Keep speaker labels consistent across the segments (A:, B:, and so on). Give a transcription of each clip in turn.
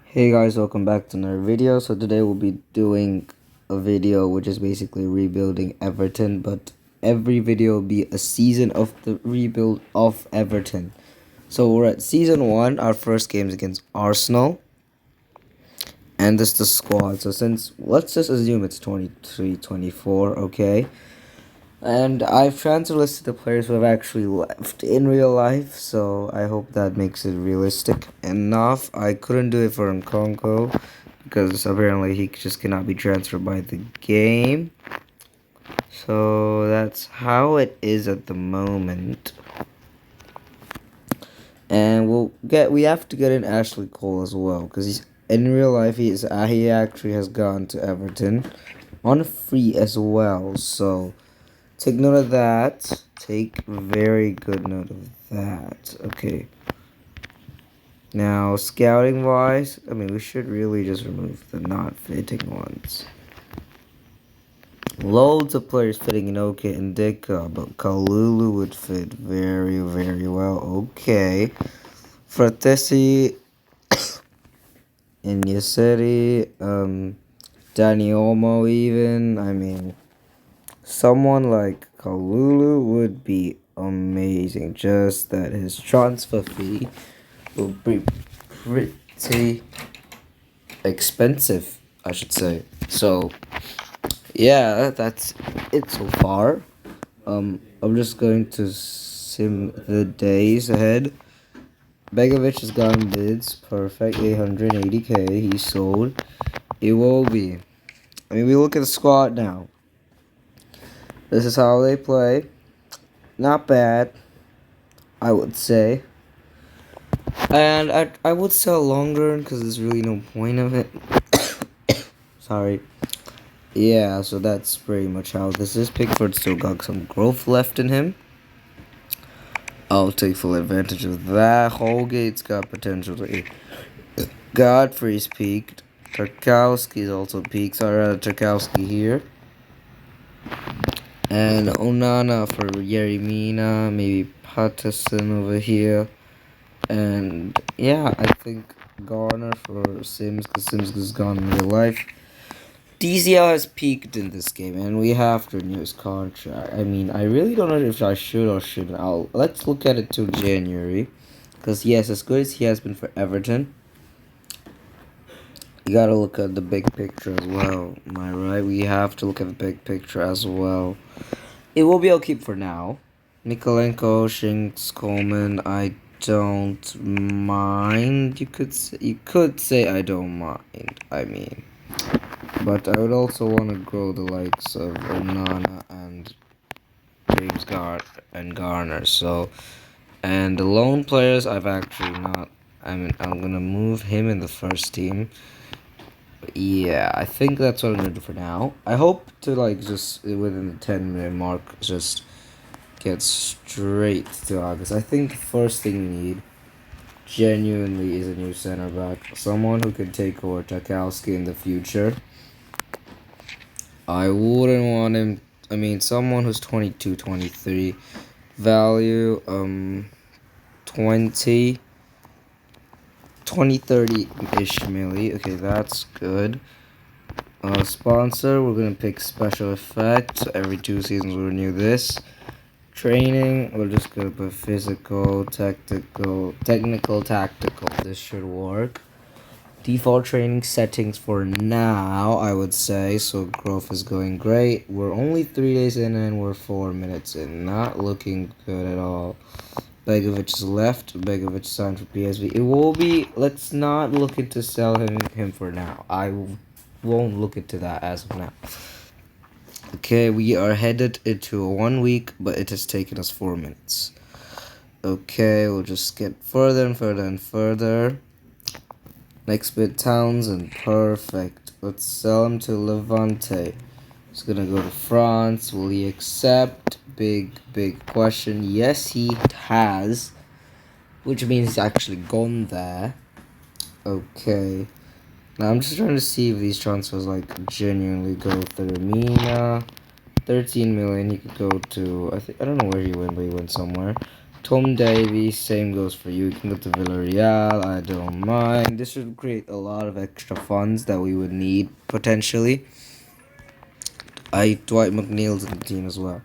A: Hey guys, welcome back to another video. So today we'll be doing a video which is basically rebuilding Everton, but every video will be a season of the rebuild of Everton. So we're at season 1, our first game's against Arsenal, and this is the squad. So since, let's just assume it's 23-24, okay? And I've transfer listed the players who have actually left in real life, so I hope that makes it realistic enough. I couldn't do it for Nkonko because apparently he just cannot be transferred by the game. So that's how it is at the moment. And we have to get in Ashley Cole as well because he's in real life he actually has gone to Everton on free as well. So take note of that. Take very good note of that. Okay. Now, scouting wise, I mean, we should really just remove the not fitting ones. Loads of players fitting in OK and Dika, but Kalulu would fit very, very well. Okay. Fratesi, Inyaseri, Danny Olmo even. I mean, someone like Kalulu would be amazing. Just that his transfer fee will be pretty expensive, I should say. So, yeah, that's it so far. I'm just going to sim the days ahead. Begovic has gotten bids. Perfect. 880k. He sold. It will be. I mean, we look at the squad now. This is how they play. Not bad, I would say. And I would sell longer because there's really no point of it. Sorry. Yeah, so that's pretty much how this is. Pickford still got some growth left in him. I'll take full advantage of that. Holgate's got potential to eat. Godfrey's peaked. Tarkowski's also peaked. So I'd rather Tarkowski here. And Onana for Yerimina. Maybe Patterson over here. And yeah, I think Garner for Sims because Sims is gone in real life. DCL has peaked in this game, and we have to renew his contract. I mean, I really don't know if I should or shouldn't. Let's look at it till January, because yes, as good as he has been for Everton, you gotta look at the big picture as well. Am I right? We have to look at the big picture as well. It will be keep for now. Nikolenko, Shinks, Coleman. I don't mind. You could say I don't mind. I mean. But I would also want to grow the likes of Onana and James Garner. So, and the lone players I've actually not. I'm gonna move him in the first team. But yeah, I think that's what I'm gonna do for now. I hope to just within the 10-minute mark just get straight to August. I think the first thing we need genuinely is a new center back, someone who could take over Tarkowski in the future. I wouldn't want him. I mean, someone who's 22, 23, value 20, 30-ish milli. Okay, that's good. Sponsor, we're gonna pick special effects. So every 2 seasons we'll renew this. Training, we're just gonna put physical, technical, tactical. This should work. Default training settings for now, I would say. So growth is going great. We're only 3 days in and we're 4 minutes in. Not looking good at all. Begovic is left. Begovic signed for PSV. It will be. Let's not look into selling him for now. I won't look into that as of now. Okay, we are headed into a 1 week, but it has taken us 4 minutes. Okay, we'll just get further and further and further. Next bit, Townsend, perfect. Let's sell him to Levante. He's gonna go to France. Will he accept? Big question. Yes, he has, which means he's actually gone there. Okay. Now I'm just trying to see if these transfers genuinely go through. Mina, 13 million. He could go to I don't know where he went, but he went somewhere. Tom Davies, same goes for you. You can go to Villarreal, I don't mind. This would create a lot of extra funds that we would need, potentially. Dwight McNeil's in the team as well.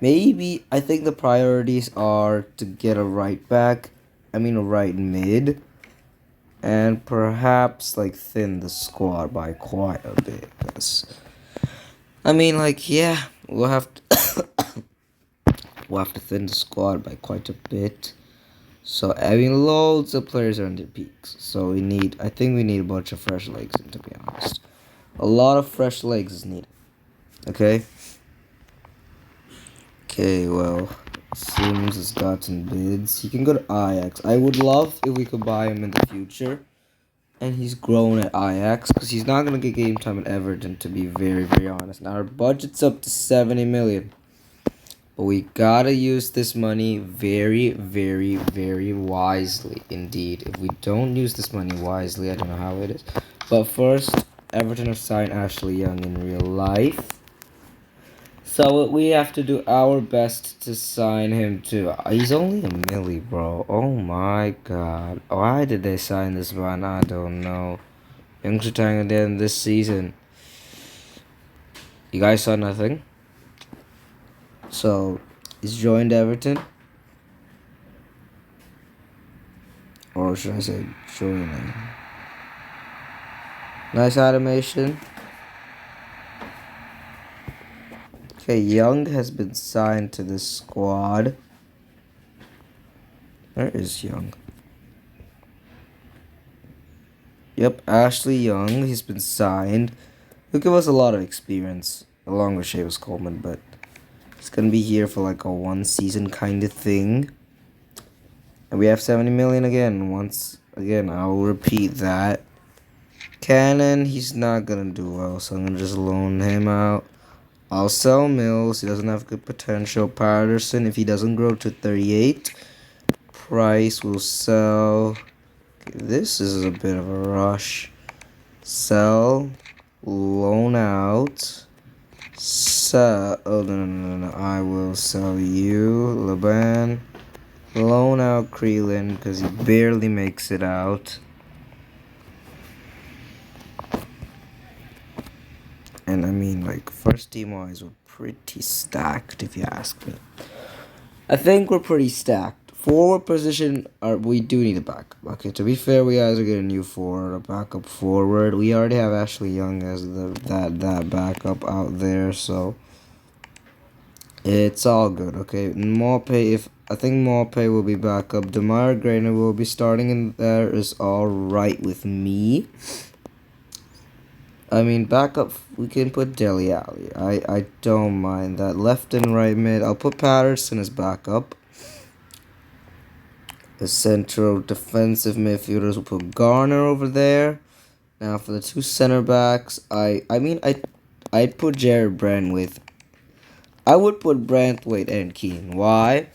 A: Maybe, I think the priorities are to get a right back, a right mid, and perhaps, like, thin the squad by quite a bit. Cause, yeah, we'll have to thin the squad by quite a bit. So, loads of players are in their peaks. So, I think we need a bunch of fresh legs, to be honest. A lot of fresh legs is needed. Okay? Okay, well, Sims has gotten bids. He can go to Ajax. I would love if we could buy him in the future. And he's grown at Ajax, because he's not going to get game time at Everton, to be very, very honest. Now, our budget's up to 70 million. But we gotta use this money very, very, very wisely indeed. If we don't use this money wisely, I don't know how it is. But first, Everton have signed Ashley Young in real life. So we have to do our best to sign him too. He's only a milli, bro. Oh my god. Why did they sign this man? I don't know. Young's retiring at the end of this season. You guys saw nothing? So, he's joined Everton. Or should I say joining? Nice animation. Okay, Young has been signed to this squad. Where is Young? Yep, Ashley Young. He's been signed. He'll give us a lot of experience, along with Seamus Coleman, but he's gonna be here for like a one season kind of thing. And we have 70 million again. Once again, I'll repeat that. Cannon, he's not gonna do well, so I'm gonna just loan him out. I'll sell Mills. He doesn't have good potential. Patterson, if he doesn't grow to 38. Price will sell. Okay, this is a bit of a rush. Sell. Loan out. Sell. Oh, no. I will sell you. Laban. Loan out Creelan because he barely makes it out. And first team wise, we're pretty stacked if you ask me. I think we're pretty stacked. Forward position, we do need a backup. Okay, to be fair, we either get a new forward, a backup forward. We already have Ashley Young as that backup out there, so it's all good. Okay, I think Morpay will be backup. Demar Grainer will be starting in there. Is all right with me. Backup, we can put Dele Alli. I don't mind that. Left and right mid, I'll put Patterson as backup. The central defensive midfielders will put Garner over there. Now for the two center backs, I'd put Jared Brandwaite. I would put Brandwaite and Keane. Why?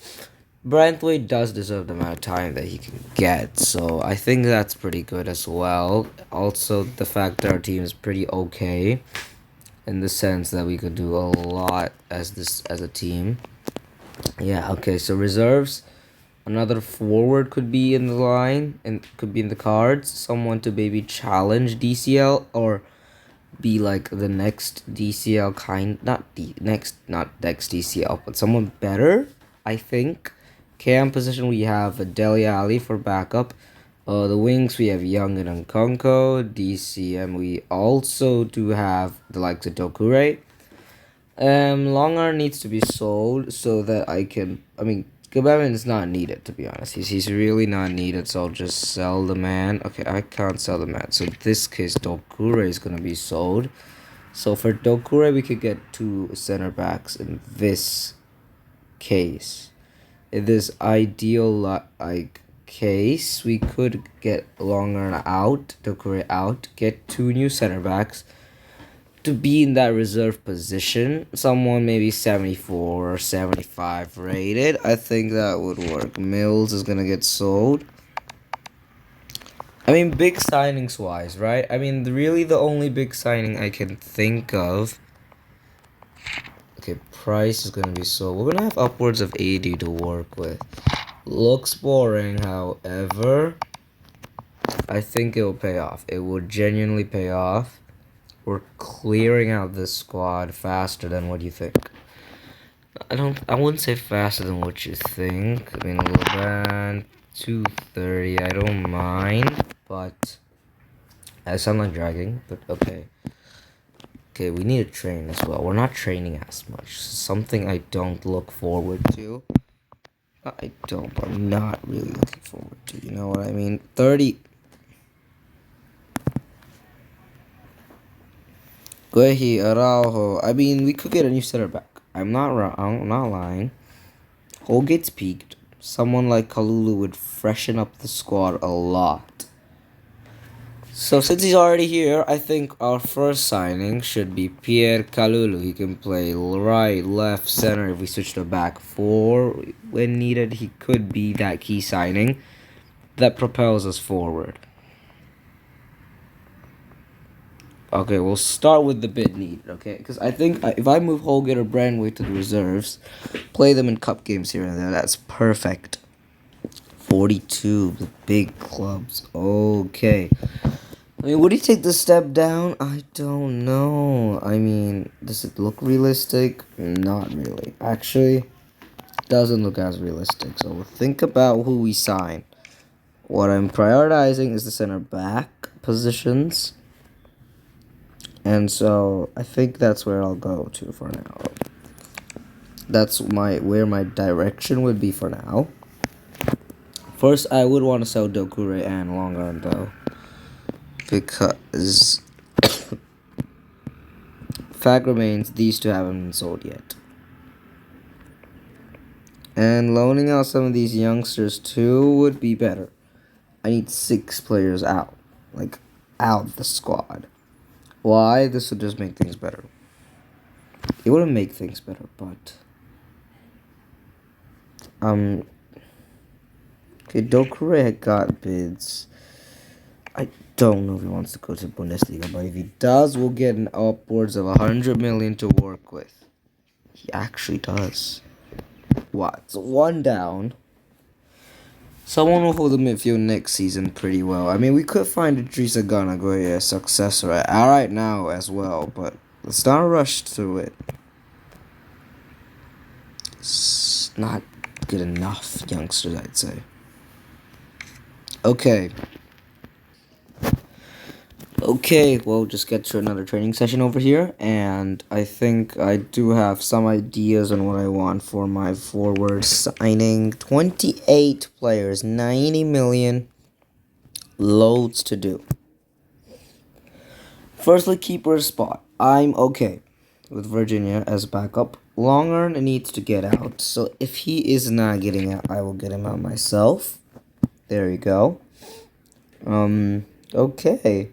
A: Brandwaite does deserve the amount of time that he can get, so I think that's pretty good as well. Also, the fact that our team is pretty okay, in the sense that we could do a lot as a team. Yeah, okay, so reserves. Another forward could be in the line and could be in the cards. Someone to maybe challenge DCL or be like the next DCL not next DCL, but someone better, I think. Cam position, we have Dele Alli for backup. The wings, we have Young and Nkunku. DCM, we also do have the likes of Dokure. Longar needs to be sold so that I can. Gabavin is not needed, to be honest. He's really not needed, so I'll just sell the man. Okay, I can't sell the man. So in this case, Dokure is going to be sold. So for Dokure, we could get two center backs in this case. In this ideal case, we could get Longar out, Dokure out, get two new center backs to be in that reserve position. Someone maybe 74 or 75 rated. I think that would work. Mills is gonna get sold. Big signings wise, right? Really the only big signing I can think of. Okay, Price is gonna be sold. We're gonna have upwards of 80 to work with. Looks boring, however, I think it will pay off. It will genuinely pay off. We're clearing out this squad faster than what you think. I wouldn't say faster than what you think. I mean, Leban, 230, I don't mind, but I sound like dragging, but okay. Okay, we need to train as well. We're not training as much. Something I don't look forward to. I don't, but I'm not really looking forward to. You know what I mean? 30. Guehi, Araujo. I mean, we could get a new center back. I'm not lying. Holgate's peaked. Someone like Kalulu would freshen up the squad a lot. So since he's already here, I think our first signing should be Pierre Kalulu. He can play right, left, center if we switch to back four when needed. He could be that key signing that propels us forward. Okay, we'll start with the bid needed, okay? Because I think if I move Holgate or Brandway to the reserves, play them in cup games here and there, that's perfect. 42, the big clubs. Okay. I mean, would he take the step down? I don't know. I mean, does it look realistic? Not really. Actually, doesn't look as realistic. So think about who we sign. What I'm prioritizing is the center back positions. And so I think that's where I'll go to for now. That's where my direction would be for now. First, I would want to sell Dokure and Longarm though, because fact remains these two haven't been sold yet. And loaning out some of these youngsters too would be better. I need 6 players out, like out of the squad. Why? This would just make things better. It wouldn't make things better, but okay, Dokure got bids. I don't know if he wants to go to Bundesliga, but if he does, we'll get an upwards of 100 million to work with. He actually does. What? So one down. Someone will hold the midfield next season pretty well. I mean, we could find Idrissa Gana Gueye a successor right now as well, but let's not rush through it. It's not good enough, youngsters, I'd say. Okay. Okay, we'll just get to another training session over here, and I think I do have some ideas on what I want for my forward signing. 28 players, 90 million, loads to do. Firstly, keeper spot. I'm okay with Virginia as backup. Longarm needs to get out, so if he is not getting out, I will get him out myself. There you go. Okay.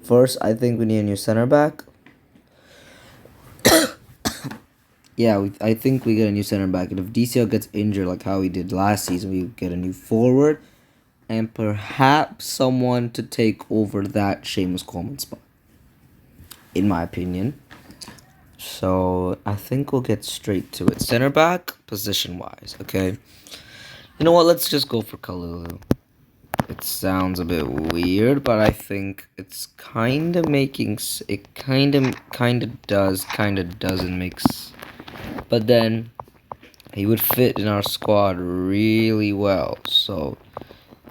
A: First, I think we need a new center back. Yeah, I think we get a new center back. And if DCL gets injured like how he did last season, we get a new forward. And perhaps someone to take over that Seamus Coleman spot. In my opinion. So, I think we'll get straight to it. Center back, position-wise, okay? You know what? Let's just go for Kalulu. It sounds a bit weird, but I think it's kind of making... It kind of does, kind of doesn't make... But then, he would fit in our squad really well. So,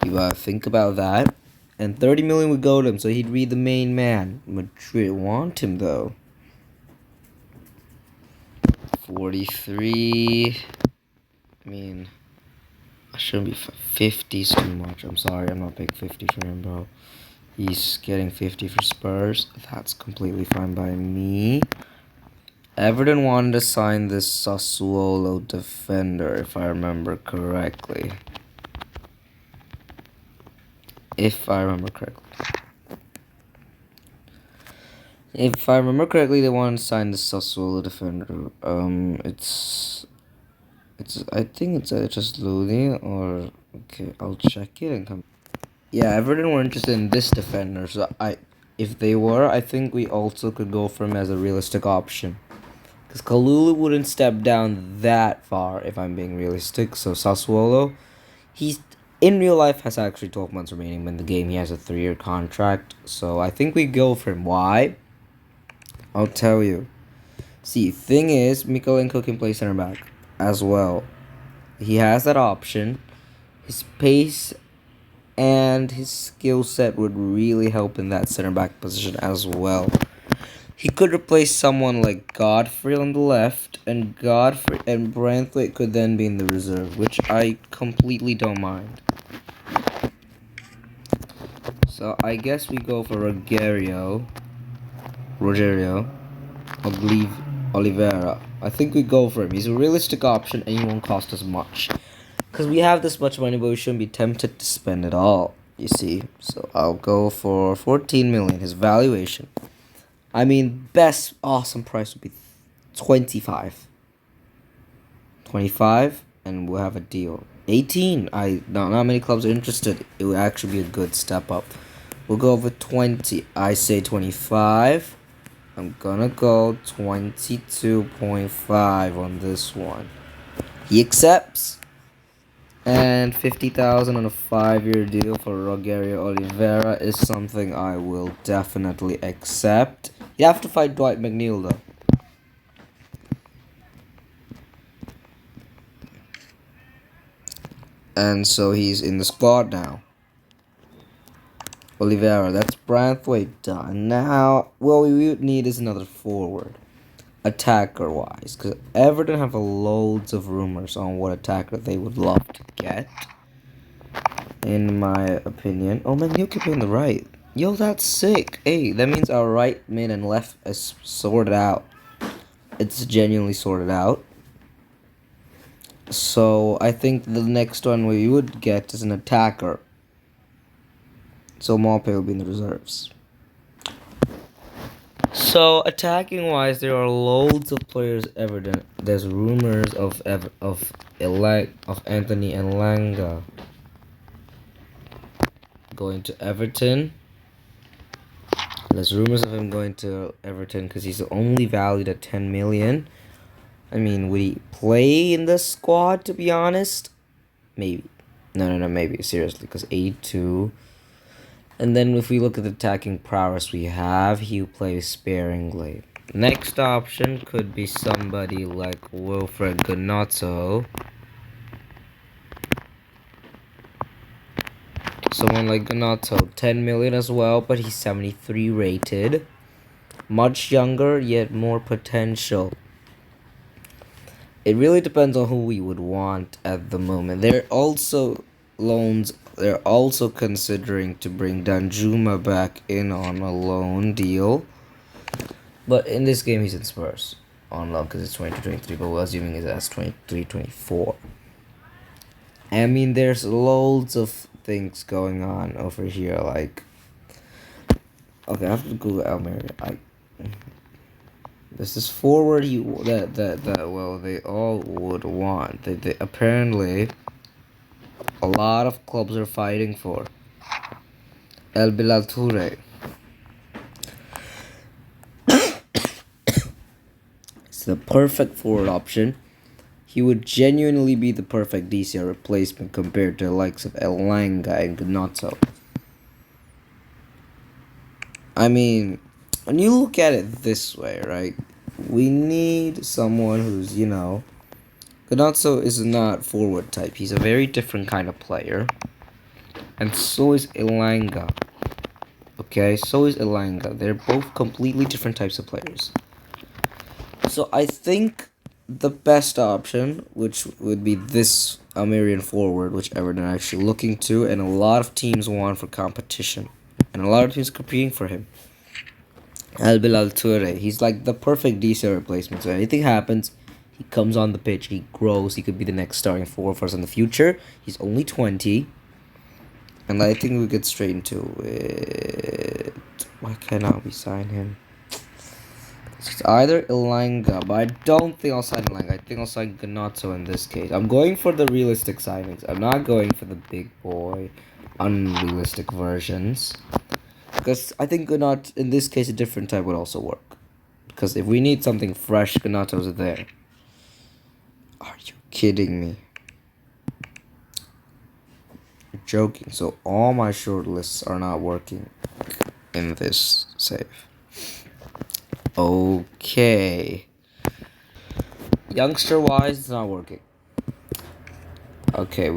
A: you gotta think about that. And 30 million would go to him, so he'd be the main man. Madrid want him, though. 43... I mean... I shouldn't be 50's too much. I'm sorry, I'm not paying 50 for him, bro. He's getting 50 for Spurs. That's completely fine by me. Everton wanted to sign this Sassuolo defender, if I remember correctly. If I remember correctly, they wanted to sign the Sassuolo defender. I think it's just loading, or okay, I'll check it and come. Yeah, Everton were interested in this defender, so if they were, I think we also could go for him as a realistic option. Because Kalulu wouldn't step down that far if I'm being realistic. So Sassuolo, he's in real life has actually 12 months remaining. But in the game, he has a 3-year contract. So I think we go for him. Why? I'll tell you. See, thing is, Mikolenko can play center back as well. He has that option. His pace and his skill set would really help in that center back position as well. He could replace someone like Godfrey on the left, and Godfrey and Branthwaite could then be in the reserve, which I completely don't mind. So I guess we go for Rogerio, Oliveira. I think we go for him. He's a realistic option and he won't cost us much. Because we have this much money, but we shouldn't be tempted to spend it all, you see. So I'll go for 14 million, his valuation. I mean, best awesome price would be 25. 25, and we'll have a deal. 18, not many clubs are interested. It would actually be a good step up. We'll go over 20. I say 25. I'm gonna go 22.5 on this one. He accepts. And 50,000 on a 5-year deal for Rogerio Oliveira is something I will definitely accept. You have to fight Dwight McNeil though. And so he's in the squad now. Oliveira, that's Branthwaite done. Now, what we would need is another forward. Attacker-wise. Because Everton have loads of rumors on what attacker they would love to get. In my opinion. Oh, McNeil could be on the right. Yo, that's sick. Hey, that means our right, mid, and left is sorted out. It's genuinely sorted out. So, I think the next one we would get is an attacker. So, Maupay will be in the reserves. So, attacking-wise, there are loads of players Everton. There's rumors of Anthony Elanga going to Everton. There's rumors of him going to Everton because he's only valued at 10 million. I mean, would he play in the squad, to be honest? Maybe. No, maybe. Seriously, because 82. And then if we look at the attacking prowess we have, he'll play sparingly. Next option could be somebody like Wilfred Gnonto. Someone like Gnonto, 10 million as well, but he's 73 rated. Much younger, yet more potential. It really depends on who we would want at the moment. They're also considering to bring Danjuma back in on a loan deal. But in this game, he's in Spurs on loan because it's 22-23, but we're assuming it's 23-24. I mean, there's loads of things going on over here. Like, okay, I have to Google Almeria. This is forward well they all would want. They apparently a lot of clubs are fighting for El Bilal Toure. It's the perfect forward option. He would genuinely be the perfect DCR replacement compared to the likes of Elanga and Gnonto. I mean, when you look at it this way, right? We need someone who's, Gnonto is not forward type. He's a very different kind of player. And so is Elanga. Okay, so is Elanga. They're both completely different types of players. So I think the best option, which would be this Almerian forward, which Everton are actually looking to, and a lot of teams want for competition. And a lot of teams competing for him. El Bilal Toure. He's like the perfect DCR replacement. So anything happens, he comes on the pitch, he grows, he could be the next starting forward for us in the future. He's only 20. And I think we get straight into it. Why cannot we sign him? It's either Elanga, but I don't think I'll sign Elanga. I think I'll sign Gnonto in this case. I'm going for the realistic signings. I'm not going for the big boy, unrealistic versions. Because I think Gnonto, in this case, a different type would also work. Because if we need something fresh, Ganato's there. Are you kidding me? You're joking. So all my short lists are not working in this save. Okay. Youngster wise, it's not working. Okay,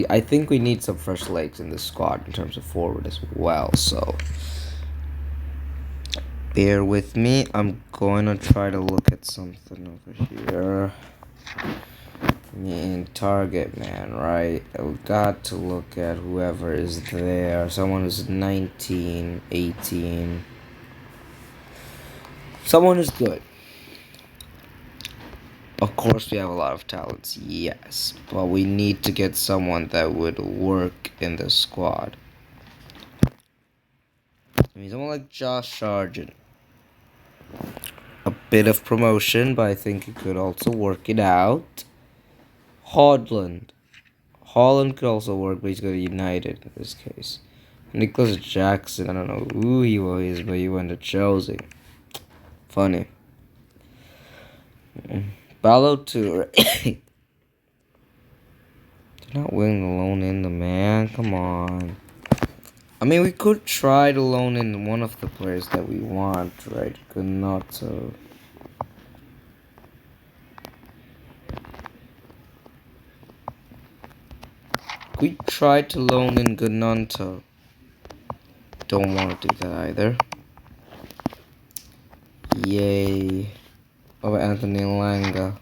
A: I think we need some fresh legs in this squad in terms of forward as well, so bear with me. I'm going to try to look at something over here. I mean, target man, right? We got to look at whoever is there. Someone who's 19, 18. Someone who's good. Of course, we have a lot of talents, yes, but we need to get someone that would work in the squad. I mean, someone like Josh Sargent. A bit of promotion, but I think he could also work it out. Hodland. Holland could also work, but he's got United in this case. Nicholas Jackson, I don't know who he was, but he went to Chelsea. Funny. Ballo-Toure. They're not willing to loan in the man. Come on. I mean, we could try to loan in one of the players that we want, right? Could not, so. We tried to loan in Gunanto. Don't want to do that either. Yay. Oh, Anthony Langa.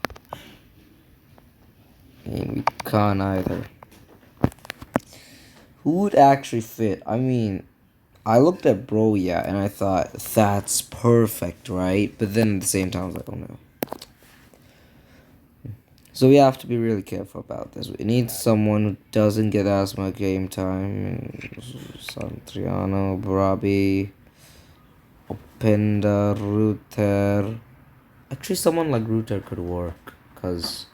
A: And we can't either. Who would actually fit? I mean, I looked at Broya and I thought, that's perfect, right? But then at the same time, I was like, oh no. So we have to be really careful about this. We need someone who doesn't get as much game time. Santriano, Brabi, Openda, Ruter. Actually, someone like Ruter could work. Because...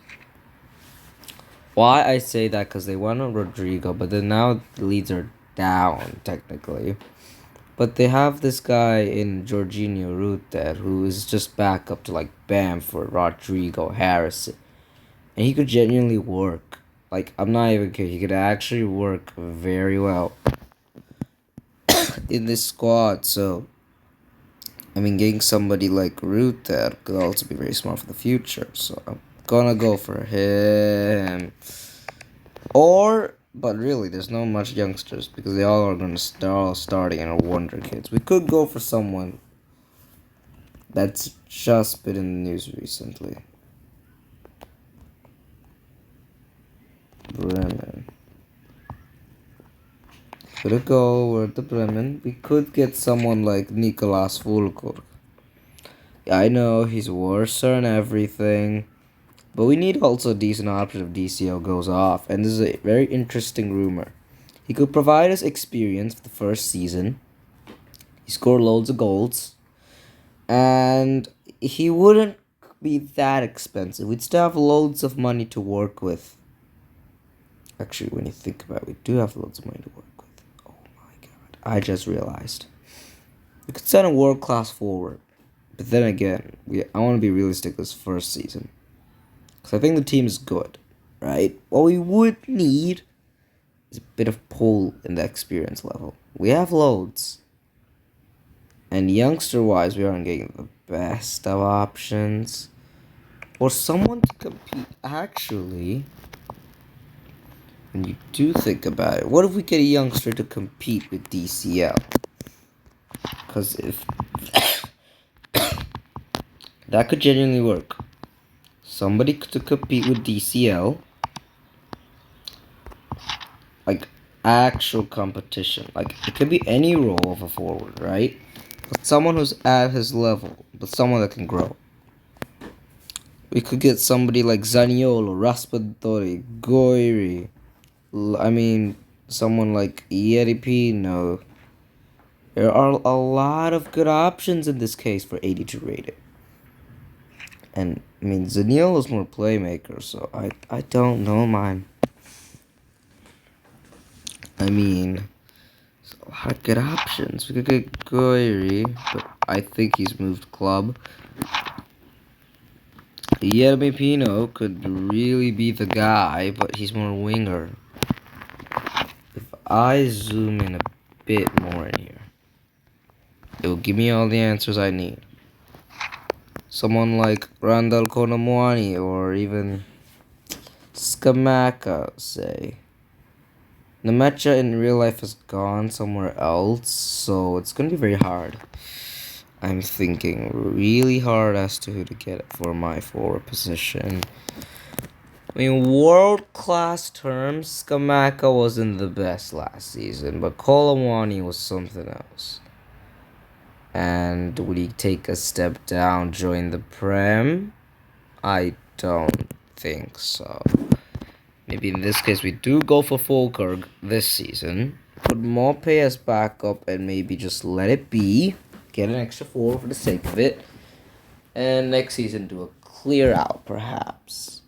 A: Why I say that? Because they went on Rodrigo. But then now the leads are down, technically. But they have this guy in Jorginho Ruter who is just back up to like Bamford, Rodrigo, Harrison. And he could genuinely work. Like, I'm not even kidding. He could actually work very well in this squad. So, I mean, getting somebody like Ruter could also be very smart for the future. So, I'm gonna go for him. But really, there's not much youngsters because they all are gonna start starting in our wonder kids. We could go for someone that's just been in the news recently. Bremen. Could go over to Bremen. We could get someone like Nicolas Fulgur. Yeah, I know he's worse and everything, but we need also a decent option if DCL goes off. And this is a very interesting rumor. He could provide us experience for the first season. He scored loads of goals, and he wouldn't be that expensive. We'd still have loads of money to work with. Actually, when you think about it, we do have loads of money to work with. Oh my god. I just realized. We could send a world-class forward. But then again, I want to be realistic this first season. Because I think the team is good, right? What we would need is a bit of pull in the experience level. We have loads. And youngster-wise, we aren't getting the best of options. Or someone to compete. Actually... When you do think about it, what if we get a youngster to compete with DCL? Because if that could genuinely work. Somebody to compete with DCL, like actual competition. Like it could be any role of a forward, right? But someone who's at his level, but someone that can grow. We could get somebody like Zaniolo, Raspadori, Goiri. I mean, someone like Yeripino. There are a lot of good options in this case for 82 rated. And, I mean, Zaniolo's more playmaker, so I don't know, man. I mean, A lot of good options. We could get Goiri, but I think he's moved club. Yermi Pino could really be the guy, but he's more winger. If I zoom in a bit more in here, it will give me all the answers I need. Someone like Randall Konamwani or even Skamaka, say. Nemecha in real life has gone somewhere else, so it's gonna be very hard. I'm thinking really hard as to who to get for my forward position. I mean, world-class terms, Skamaka wasn't the best last season, but Kolawani was something else. And would he take a step down, join the Prem? I don't think so. Maybe in this case we do go for Falkirk this season. Put Mope as backup and maybe just let it be. Get an extra 4 for the sake of it. And next season do a clear out perhaps.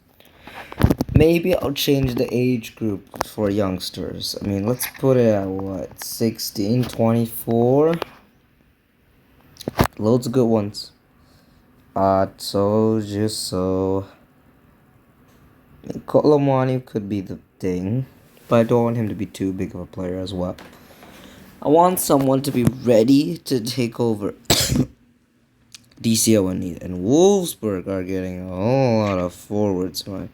A: Maybe I'll change the age group for youngsters. I mean, let's put it at what? 16, 24? Loads of good ones. I told you so. I mean, Kolomwani could be the thing, but I don't want him to be too big of a player as well. I want someone to be ready to take over DCO when needed. And Wolfsburg are getting a whole lot of forwards, man.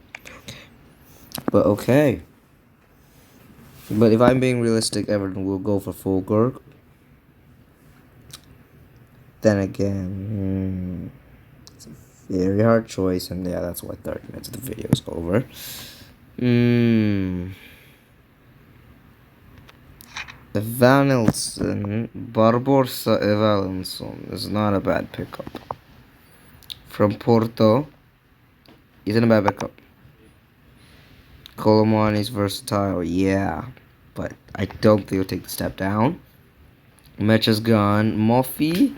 A: But okay. But if I'm being realistic, Everton will go for Fulgurk. Then again, it's a very hard choice, and yeah, that's why 30 minutes of the video is over. Evanilson, Barbosa Evanilson is not a bad pickup. From Porto, isn't a bad pickup. Colomani is versatile, yeah, but I don't think he'll take the step down. Mecha's gone. Moffy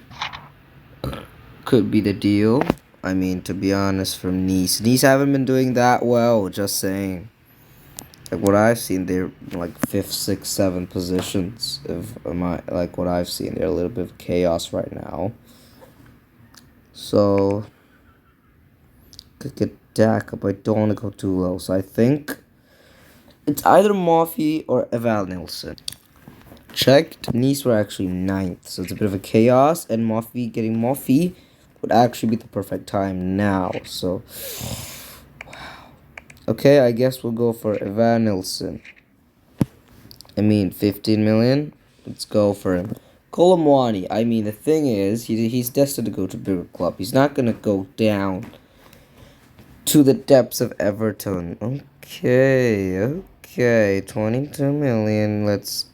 A: could be the deal. I mean, to be honest, from Nice. Nice haven't been doing that well, just saying. Like what I've seen, they're like 5th, 6th, 7th positions. Like what I've seen, they're a little bit of chaos right now. So, could get Dak, but I don't want to go too low. So I think it's either Moffy or Eval Nilsson. Checked, Nice were actually 9th, so it's a bit of a chaos, and getting Moffy would actually be the perfect time now, so, wow. Okay, I guess we'll go for Evan Nilsson. I mean, 15 million, let's go for him. Kolomwani, I mean, the thing is, he's destined to go to a bigger club. He's not going to go down to the depths of Everton. Okay, 22 million, let's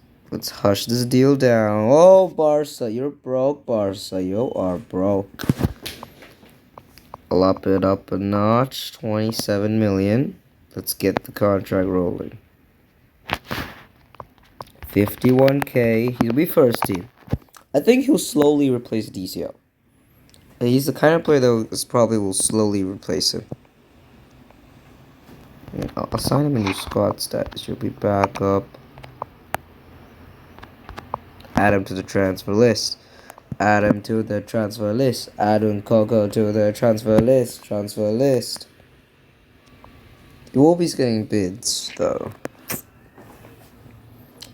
A: hush this deal down. Oh, Barca, you're broke, Barca. You are broke. I'll up it up a notch. 27 million. Let's get the contract rolling. 51k. He'll be first team. I think he'll slowly replace DCO. He's the kind of player that probably will slowly replace him. I'll assign him a new squad status. He'll be back up. Add him to the transfer list. Add him to the transfer list. Add Coco to the transfer list. Transfer list. Iwobi's getting bids, though.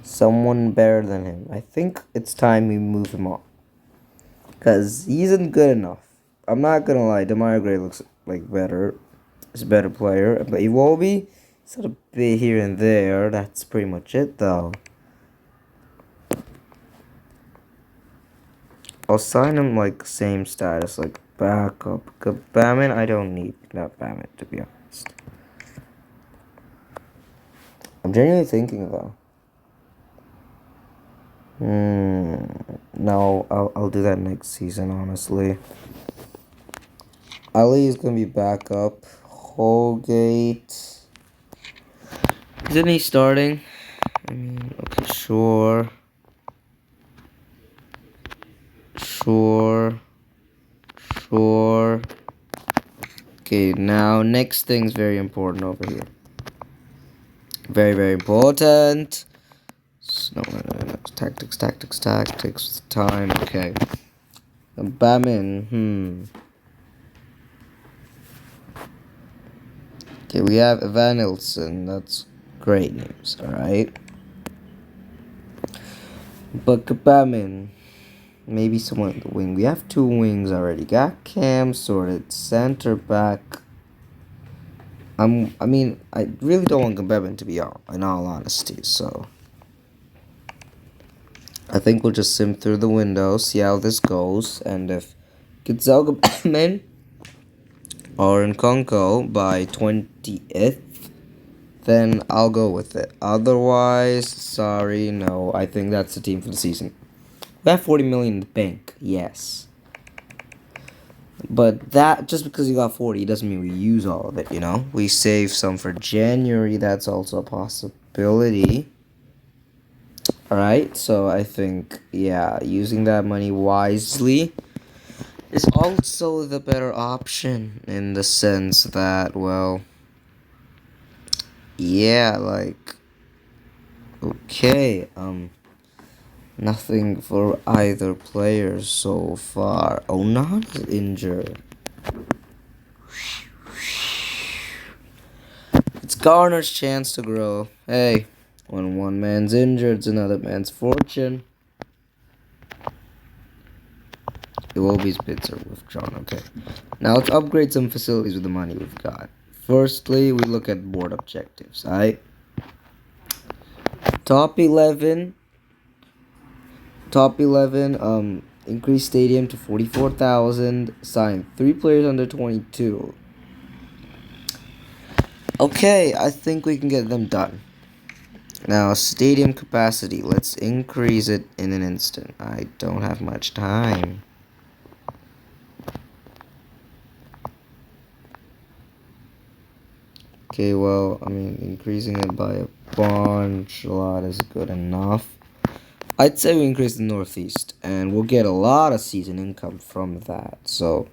A: Someone better than him. I think it's time we move him on. Because he isn't good enough. I'm not going to lie. Demario Gray looks like better. He's a better player. But Iwobi, he's got a bit here and there. That's pretty much it, though. I'll sign him like same status, like backup. Bamin, I don't need that Bamin, to be honest. I'm genuinely thinking though. No, I'll do that next season, honestly. Ali is gonna be backup. Holgate. Isn't he starting? I mean, okay, sure. Sure. Okay, now next thing's very important over here. Very, very important. No, tactics, time, okay. Batman, Okay, we have Van Ilson, that's great news, alright? But Batman, maybe someone in the wing. We have 2 wings already. Got Cam sorted, center back. I really don't want Gabebin to be out, in all honesty, so I think we'll just sim through the window, see how this goes, and if Gitzel Gabebin or Nkunku by 20th, then I'll go with it. Otherwise, sorry, no, I think that's the team for the season. We have 40 million in the bank, yes. But that, just because you got 40 doesn't mean we use all of it, you know? We save some for January, that's also a possibility. Alright, so I think, yeah, using that money wisely is also the better option in the sense that, well, yeah, like, okay, nothing for either player so far. Onana's injured. It's Garner's chance to grow. Hey, when one man's injured, it's another man's fortune. Iwobi's bids are withdrawn. Okay. Now let's upgrade some facilities with the money we've got. Firstly, we look at board objectives. Alright. Top 11. Increase stadium to 44,000. Sign 3 players under 22. Okay, I think we can get them done. Now, stadium capacity. Let's increase it in an instant. I don't have much time. Okay, well, increasing it by a bunch, a lot is good enough. I'd say we increase the Northeast, and we'll get a lot of season income from that. So,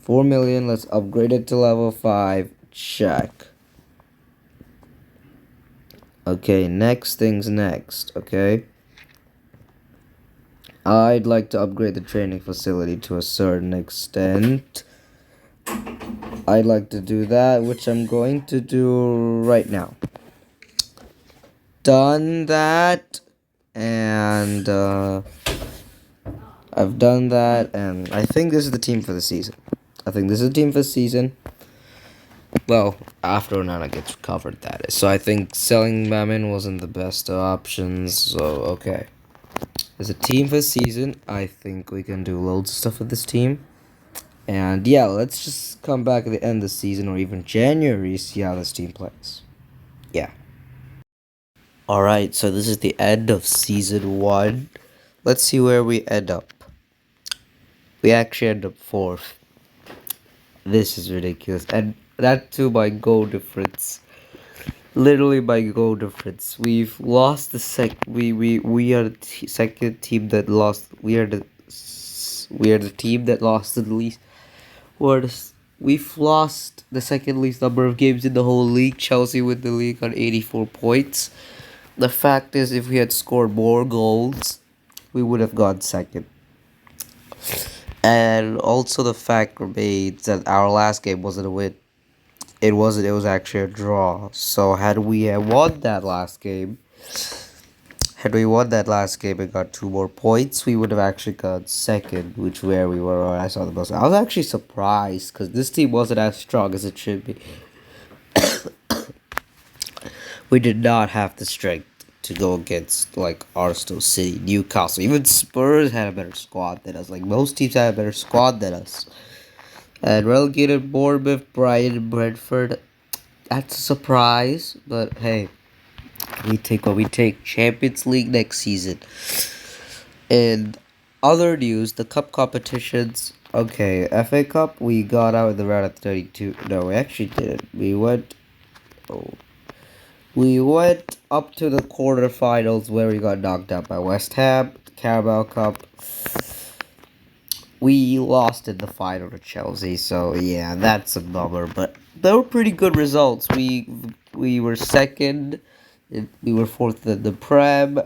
A: 4 million, let's upgrade it to level 5. Check. Okay, next thing's next, okay? I'd like to upgrade the training facility to a certain extent. I'd like to do that, which I'm going to do right now. Done that, and I've done that, and I think this is the team for the season. Well, after Onana gets recovered, that is. So I think selling Mamin wasn't the best options, so okay. As a team for the season, I think we can do loads of stuff with this team. And yeah, let's just come back at the end of the season or even January, see how this team plays. Yeah. Alright, so this is the end of season 1. Let's see where we end up. We actually end up 4th. This is ridiculous. And that too by goal difference. Literally by goal difference. We've lost the we are the second team that lost. We are the team that lost the least. We've lost the second least number of games in the whole league. Chelsea with the league on 84 points. The fact is, if we had scored more goals, we would have gone second. And also the fact remains that our last game wasn't a win. It wasn't. It was actually a draw. So had we won that last game, and got 2 more points, we would have actually got second, which where we were. I saw the most. I was actually surprised because this team wasn't as strong as it should be. We did not have the strength to go against like Arsenal, City, Newcastle. Even Spurs had a better squad than us. Like most teams had a better squad than us. And relegated Bournemouth, Brighton, Brentford. That's a surprise, but hey, we take what we take. Champions League next season. And other news, the cup competitions. Okay, FA Cup, we got out in the round at 32. No, we actually didn't. We went up to the quarterfinals where we got knocked out by West Ham. Carabao Cup, we lost in the final to Chelsea, so yeah, that's a bummer. But they were pretty good results. We were second, we were 4th in the Prem,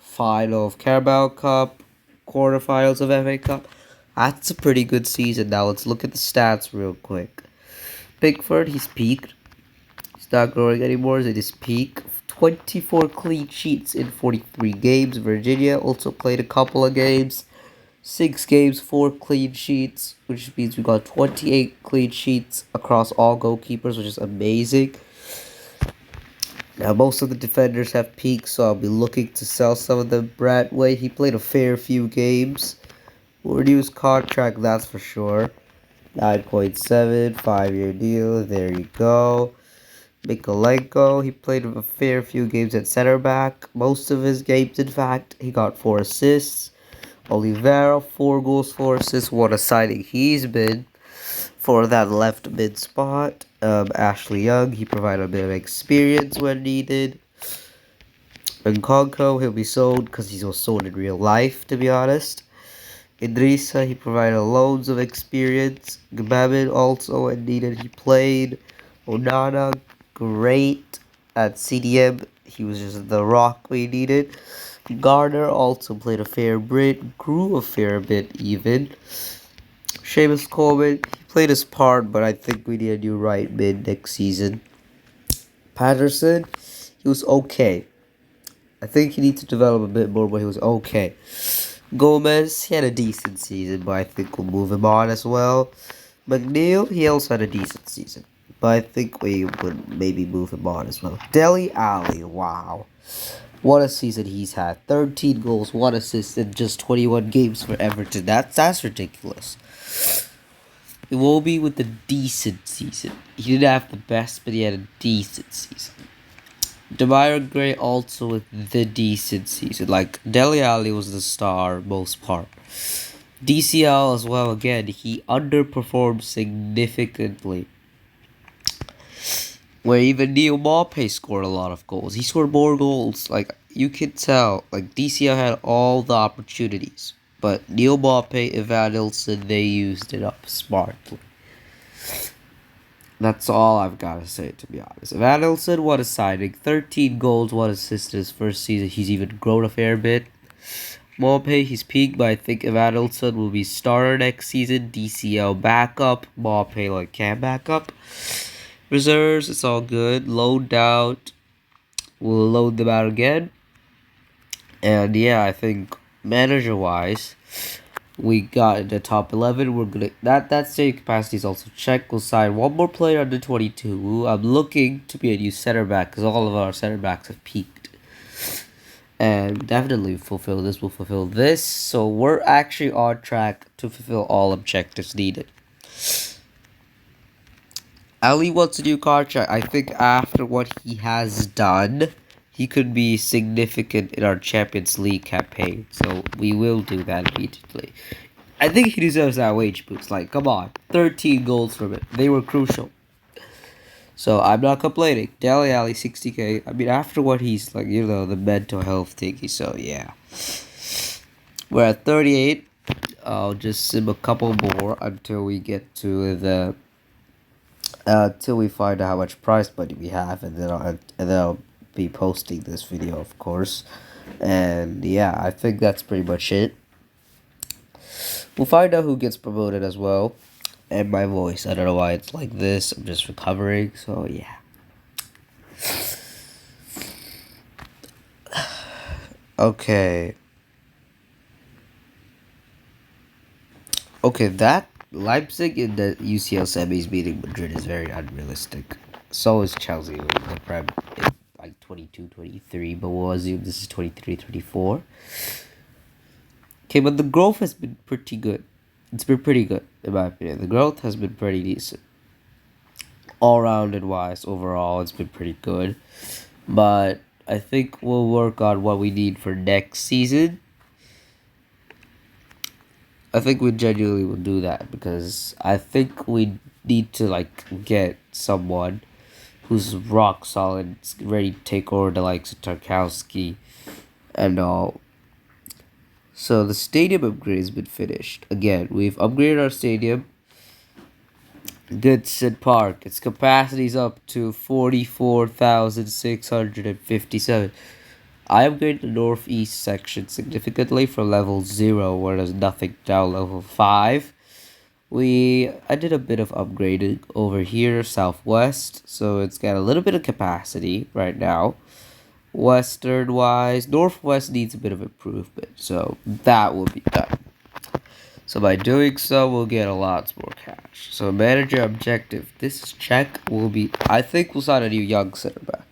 A: final of Carabao Cup, quarterfinals of FA Cup. That's a pretty good season. Now let's look at the stats real quick. Pickford, he's peaked. He's not growing anymore. At his peak, 24 clean sheets in 43 games. Virginia also played a couple of games. 6 games, 4 clean sheets, which means we got 28 clean sheets across all goalkeepers, which is amazing. Now, most of the defenders have peaked, so I'll be looking to sell some of them. Bradway, he played a fair few games. We'll reduce contract, that's for sure. 9.7, 5-year deal, there you go. Mikolenko, he played a fair few games at center back. Most of his games, in fact, he got 4 assists. Oliveira, 4 goals, 4 assists. What a signing he's been for that left mid spot. Ashley Young, he provided a bit of experience when needed. And Konko, he'll be sold because he was sold in real life, to be honest. Idrissa, he provided loads of experience. Gbamin also, when needed, he played. Onana, great at CDM. He was just the rock we needed. Garner also played a fair bit, grew a fair bit even. Seamus Coleman, he played his part, but I think we need a new right mid next season. Patterson, he was okay. I think he needs to develop a bit more, but he was okay. Gomez, he had a decent season, but I think we'll move him on as well. McNeil, he also had a decent season, but I think we would maybe move him on as well. Dele Alli, wow. What a season he's had. 13 goals, 1 assist in just 21 games for Everton. That's ridiculous. Iwobi with a decent season. He didn't have the best, but he had a decent season. Demarai Gray also with the decent season. Like, Dele Alli was the star most part. DCL as well, again, he underperformed significantly. Where even Neil Maupay scored a lot of goals. He scored more goals. Like, you could tell. Like, DCL had all the opportunities. But Neil Maupay, Evanilson, they used it up smartly. That's all I've got to say, to be honest. Evanilson, what a signing. 13 goals, 1 assist in his first season. He's even grown a fair bit. Maupay, he's peaked, but I think Evanilson will be starter next season. DCL backup. Maupay, like, can backup. Reserves, it's all good. Load out. We'll load them out again. And yeah, I think manager-wise, we got in the top 11. We're gonna that stadium capacity is also checked. We'll sign one more player under 22. I'm looking to be a new center back because all of our center backs have peaked. And definitely fulfill this. We'll fulfill this. So we're actually on track to fulfill all objectives needed. Ali wants a new contract. I think after what he has done, he could be significant in our Champions League campaign. So we will do that immediately. I think he deserves that wage boost. Like, come on. 13 goals from it. They were crucial. So I'm not complaining. Dele Alli, 60k. I mean, after what he's, like, you know, the mental health thingy. So, yeah. We're at 38. I'll just sim a couple more until we get to the... till we find out how much prize money we have, and then I'll be posting this video, of course. And yeah, I think that's pretty much it. We'll find out who gets promoted as well. And my voice, I don't know why it's like this. I'm just recovering, so yeah. Okay. Okay, that Leipzig in the UCL semis beating Madrid is very unrealistic. So is Chelsea in the Prem in like 22-23, but we'll assume this is 23-24. Okay, but the growth has been pretty good. It's been pretty good, in my opinion. The growth has been pretty decent. All-rounded wise, overall, it's been pretty good. But I think we'll work on what we need for next season. I think we genuinely will do that because I think we need to, like, get someone who's rock solid, ready to take over the likes of Tarkowski and all. So the stadium upgrade has been finished. Again, we've upgraded our stadium. Goodson Park. Its capacity is up to 44,657. I upgraded the northeast section significantly from level 0, where there's nothing, down level 5. I did a bit of upgrading over here, southwest, so it's got a little bit of capacity right now. Western wise, northwest needs a bit of improvement, so that will be done. So by doing so, we'll get a lot more cash. So manager objective, this check will be, I think we'll sign a new young center back.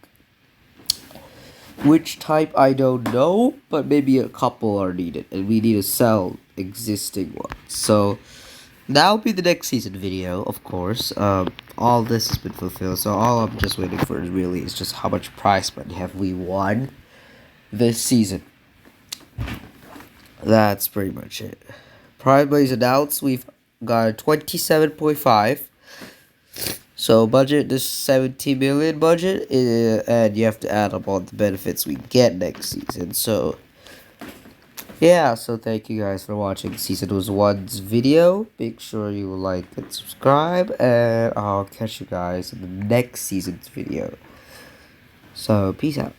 A: Which type, I don't know, but maybe a couple are needed, and we need to sell existing ones. So that'll be the next season video, of course. All this has been fulfilled, so all I'm just waiting for is really is just how much prize money have we won this season. That's pretty much it. Prize money's announced. We've got 27.5. So budget, this 70 million budget, and you have to add up all the benefits we get next season. So yeah, so thank you guys for watching Season 1's video. Make sure you like and subscribe, and I'll catch you guys in the next season's video. So peace out.